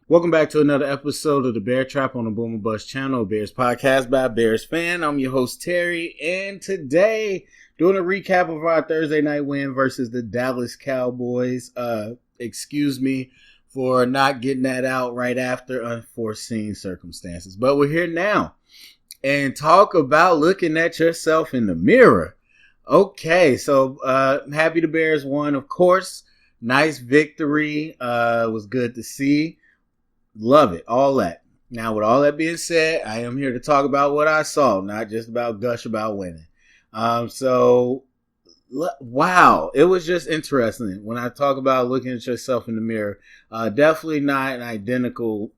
Welcome back to another episode of the Bear Trap on the Boomer Bust channel, Bears podcast by Bears fan. I'm your host Terry, and today doing a recap of our Thursday night win versus the Dallas Cowboys. Excuse me for not getting that out right after unforeseen circumstances, but we're here now and talk about looking at yourself in the mirror. Okay, so happy the Bears won, of course. Nice victory. Was good to see. Love it. All that. Now, with all that being said, I am here to talk about what I saw, not just about gush about winning. Wow. It was just interesting when I talk about looking at yourself in the mirror. Definitely not an identical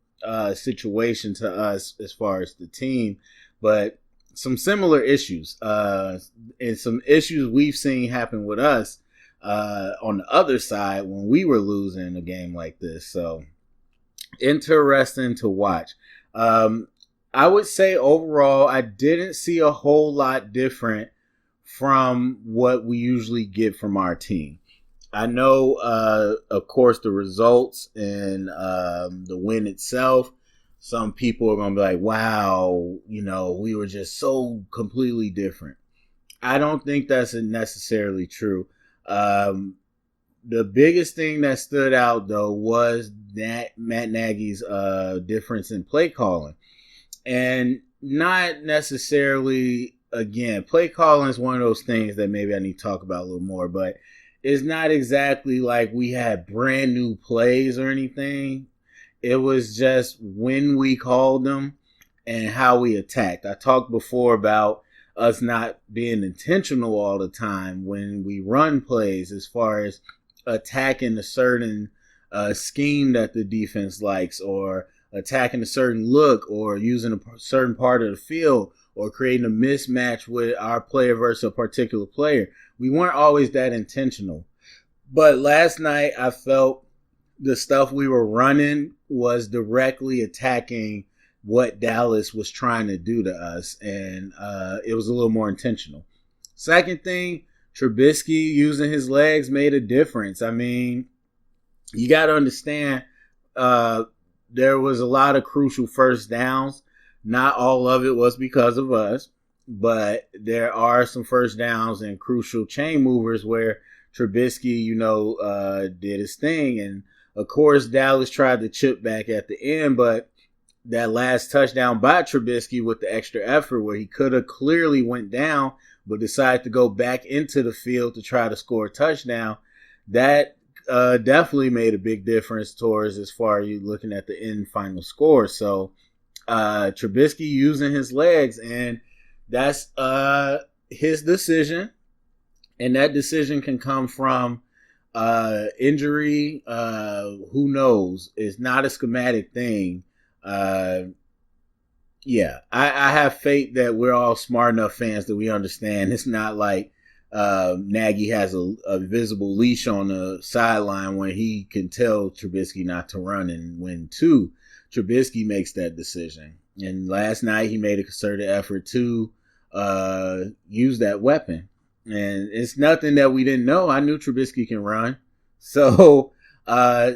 situation to us as far as the team, but some similar issues and some issues we've seen happen with us on the other side when we were losing a game like this. So, interesting to watch. I would say overall, I didn't see a whole lot different from what we usually get from our team. I know, of course, the results and the win itself, some people are going to be like, wow, we were just so completely different. I don't think that's necessarily true. The biggest thing that stood out, though, was that Matt Nagy's difference in play calling. And not necessarily, again, play calling is one of those things that maybe I need to talk about a little more, but it's not exactly like we had brand new plays or anything. It was just when we called them and how we attacked. I talked before about us not being intentional all the time when we run plays as far as attacking a certain scheme that the defense likes, or attacking a certain look, or using a certain part of the field, or creating a mismatch with our player versus a particular player. We weren't always that intentional. But last night I felt the stuff we were running was directly attacking what Dallas was trying to do to us, and it was a little more intentional. Second thing, Trubisky using his legs made a difference. I mean, you got to understand, there was a lot of crucial first downs. Not all of it was because of us, but there are some first downs and crucial chain movers where Trubisky, did his thing. And, of course, Dallas tried to chip back at the end, but that last touchdown by Trubisky with the extra effort where he could have clearly went down but decided to go back into the field to try to score a touchdown, that definitely made a big difference towards as far as you looking at the end final score. So Trubisky using his legs, and that's his decision, and that decision can come from injury. Who knows? It's not a schematic thing. I have faith that we're all smart enough fans that we understand it's not like Nagy has a visible leash on the sideline when he can tell Trubisky not to run and win too. Trubisky makes that decision. And last night he made a concerted effort to use that weapon. And it's nothing that we didn't know. I knew Trubisky can run. So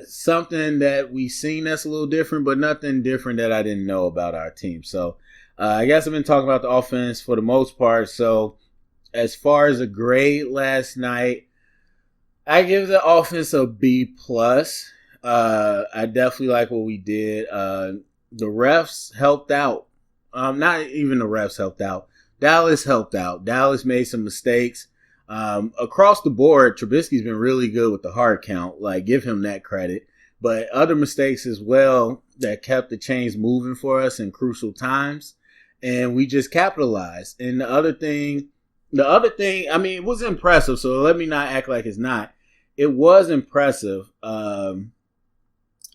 something that we've seen that's a little different, but nothing different that I didn't know about our team. So I guess I've been talking about the offense for the most part. So as far as a grade last night, I give the offense a B plus. I definitely like what we did. The refs helped out. Not even the refs helped out. Dallas helped out. Dallas made some mistakes. Across the board, Trubisky's been really good with the hard count. Like, give him that credit. But other mistakes as well that kept the chains moving for us in crucial times. And we just capitalized. And the other thing, I mean, it was impressive. So let me not act like it's not. It was impressive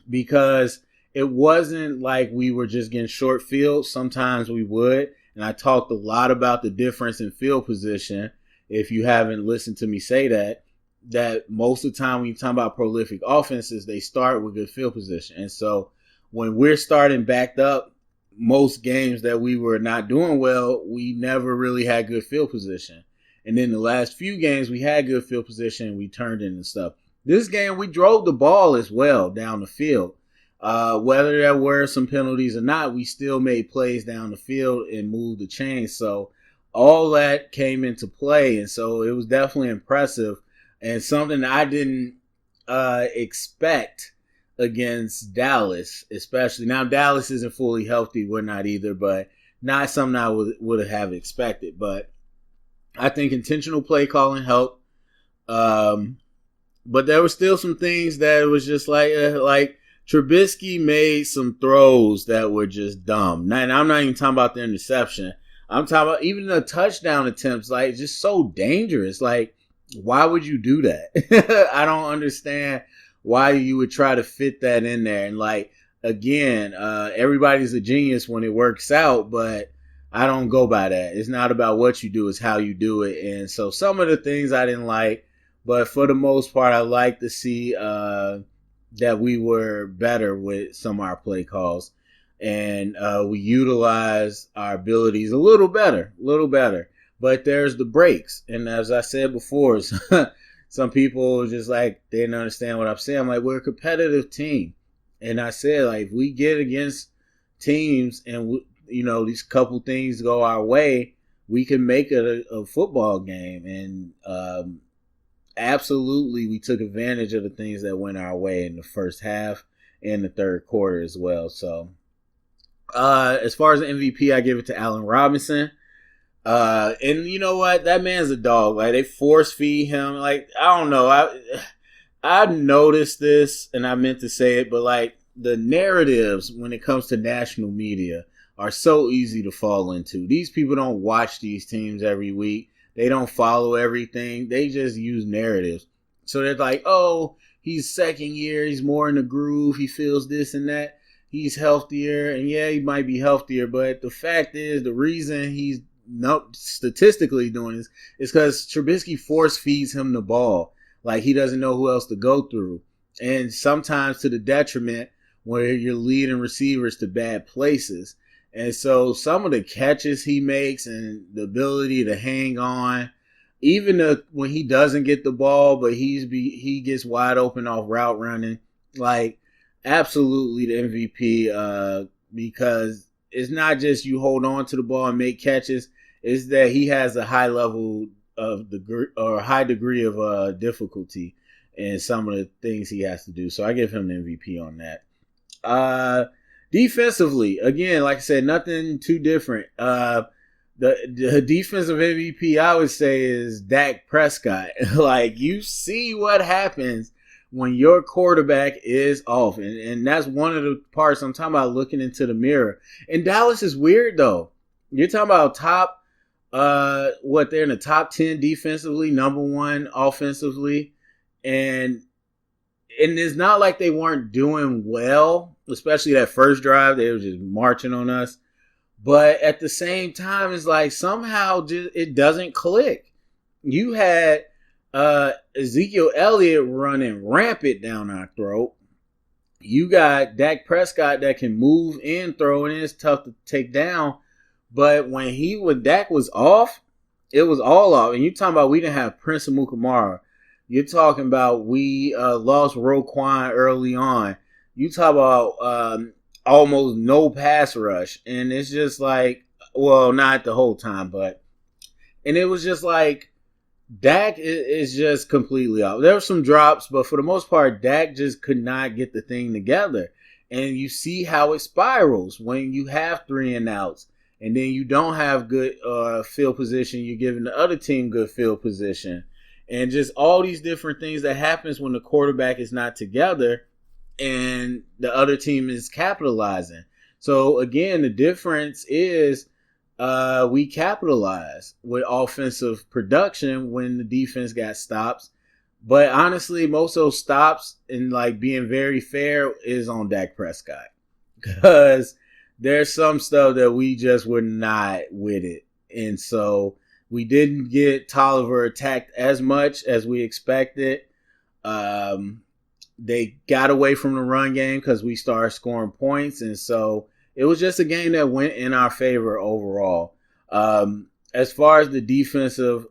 because it wasn't like we were just getting short fields. Sometimes we would. And I talked a lot about the difference in field position. If you haven't listened to me say that most of the time when you talk about prolific offenses, they start with good field position. And so when we're starting backed up, most games that we were not doing well, we never really had good field position. And then the last few games, we had good field position and we turned in and stuff. This game, we drove the ball as well down the field. Whether there were some penalties or not, we still made plays down the field and moved the chain. So all that came into play. And so it was definitely impressive and something I didn't expect against Dallas, especially. Now, Dallas isn't fully healthy. We're not either, but not something I would have expected. But I think intentional play calling helped. But there were still some things that was just like Trubisky made some throws that were just dumb. And I'm not even talking about the interception. I'm talking about even the touchdown attempts, like just so dangerous. Like, why would you do that? I don't understand why you would try to fit that in there. And like, again, everybody's a genius when it works out, but I don't go by that. It's not about what you do, it's how you do it. And so some of the things I didn't like, but for the most part, I like to see that we were better with some of our play calls. And we utilize our abilities a little better. But there's the breaks. And as I said before, some people just like, they didn't understand what I'm saying. I'm like, we're a competitive team. And I said, like, if we get against teams and, these couple things go our way, we can make it a football game. And absolutely, we took advantage of the things that went our way in the first half and the third quarter as well. So as far as the MVP, I give it to Allen Robinson. And you know what? That man's a dog. Like, they force feed him. Like, I don't know. I noticed this, and I meant to say it, but like the narratives when it comes to national media are so easy to fall into. These people don't watch these teams every week. They don't follow everything. They just use narratives. So they're like, oh, he's second year. He's more in the groove. He feels this and that. He's healthier. And yeah, he might be healthier. But the fact is, the reason he's not statistically doing this is because Trubisky force feeds him the ball. Like, he doesn't know who else to go through. And sometimes to the detriment where you're leading receivers to bad places. And so some of the catches he makes and the ability to hang on, even when he doesn't get the ball, but he gets wide open off route running, like, absolutely the MVP, because it's not just you hold on to the ball and make catches. It's that he has a high level of high degree of difficulty in some of the things he has to do. So I give him the MVP on that. Defensively, again, like I said, nothing too different. The defensive MVP, I would say, is Dak Prescott. Like, you see what happens when your quarterback is off. And that's one of the parts I'm talking about, looking into the mirror. And Dallas is weird, though. You're talking about top, they're in the top 10 defensively, number 1 offensively. And it's not like they weren't doing well, especially that first drive. They were just marching on us. But at the same time, it's like somehow it doesn't click. You had Ezekiel Elliott running rampant down our throat. You got Dak Prescott that can move and throw, and it's tough to take down. But when Dak was off, it was all off. And you're talking about we didn't have Prince Amukamara. You're talking about we lost Roquan early on. You talk about almost no pass rush. And it's just like, well, not the whole time, and it was just like, Dak is just completely off. There were some drops, but for the most part, Dak just could not get the thing together. And you see how it spirals when you have 3 and outs. And then you don't have good field position. You're giving the other team good field position. And just all these different things that happens when the quarterback is not together and the other team is capitalizing. So again, the difference is we capitalize with offensive production when the defense got stops. But honestly, most of those stops, and like being very fair, is on Dak Prescott. Because there's some stuff that we just were not with it. And so we didn't get Tolliver attacked as much as we expected. They got away from the run game because we started scoring points. And so it was just a game that went in our favor overall. As far as the defensive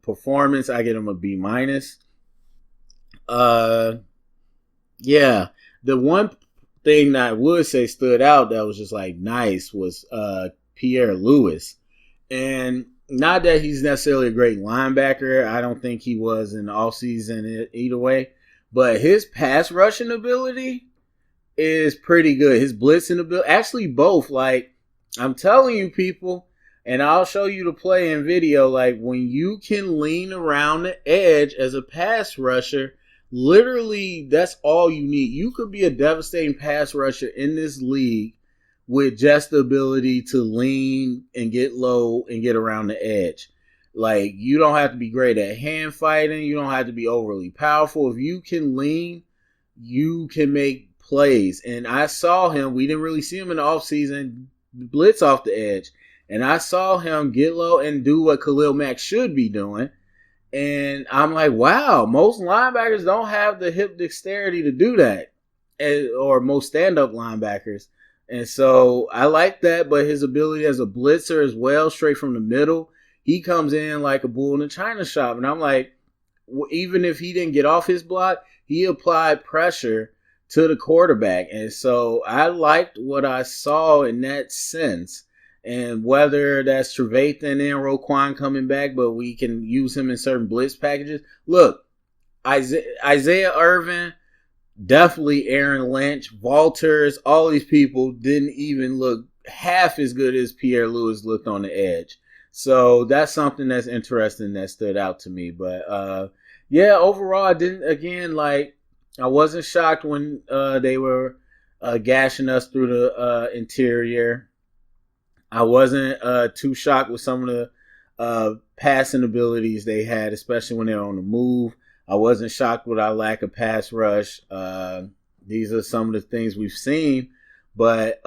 performance, I give them a B-. Yeah, the one thing that I would say stood out that was just like nice was Pierre Lewis. And not that he's necessarily a great linebacker. I don't think he was in the offseason either way. But his pass rushing ability is pretty good. His blitzing ability, actually both. Like, I'm telling you, people, and I'll show you the play in video. Like, when you can lean around the edge as a pass rusher, literally, that's all you need. You could be a devastating pass rusher in this league with just the ability to lean and get low and get around the edge. Like, you don't have to be great at hand fighting. You don't have to be overly powerful. If you can lean, you can make plays. And I saw him, we didn't really see him in the offseason, blitz off the edge. And I saw him get low and do what Khalil Mack should be doing. And I'm like, wow, most linebackers don't have the hip dexterity to do that. Or most stand-up linebackers. And so I like that, but his ability as a blitzer as well, straight from the middle, he comes in like a bull in a china shop. And I'm like, even if he didn't get off his block, he applied pressure to the quarterback. And so I liked what I saw in that sense. And whether that's Trevathan and Roquan coming back, but we can use him in certain blitz packages. Look, Isaiah Irvin, definitely Aaron Lynch, Walters, all these people didn't even look half as good as Pierre Lewis looked on the edge. So that's something that's interesting that stood out to me. But yeah, overall, I wasn't shocked when they were gashing us through the interior. I wasn't too shocked with some of the passing abilities they had, especially when they were on the move. I wasn't shocked with our lack of pass rush. These are some of the things we've seen. But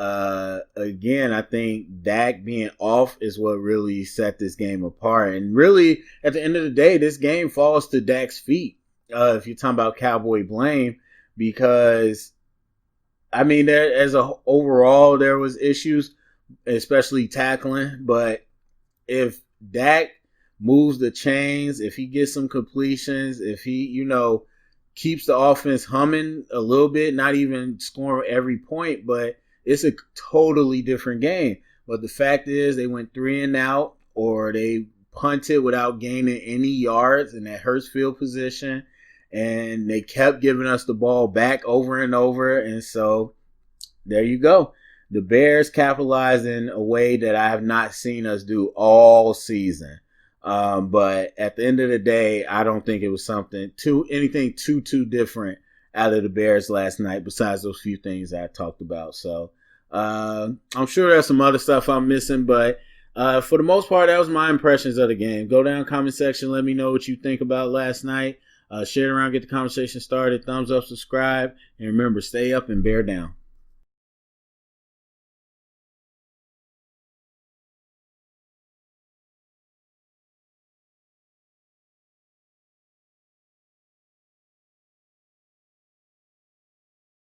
again, I think Dak being off is what really set this game apart. And really, at the end of the day, this game falls to Dak's feet. If you're talking about Cowboy blame, because I mean, overall there was issues, especially tackling. But if Dak moves the chains, if he gets some completions, if he, keeps the offense humming a little bit, not even scoring every point, but it's a totally different game. But the fact is they went 3 and out, or they punted without gaining any yards in that hurts field position, and they kept giving us the ball back over and over. And so there you go. The Bears capitalized in a way that I have not seen us do all season. But at the end of the day, I don't think it was anything too different out of the Bears last night, besides those few things I talked about. So I'm sure there's some other stuff I'm missing, but for the most part, that was my impressions of the game. Go down comment section, let me know what you think about last night. Share it around, get the conversation started. Thumbs up, subscribe, and remember, stay up and bear down.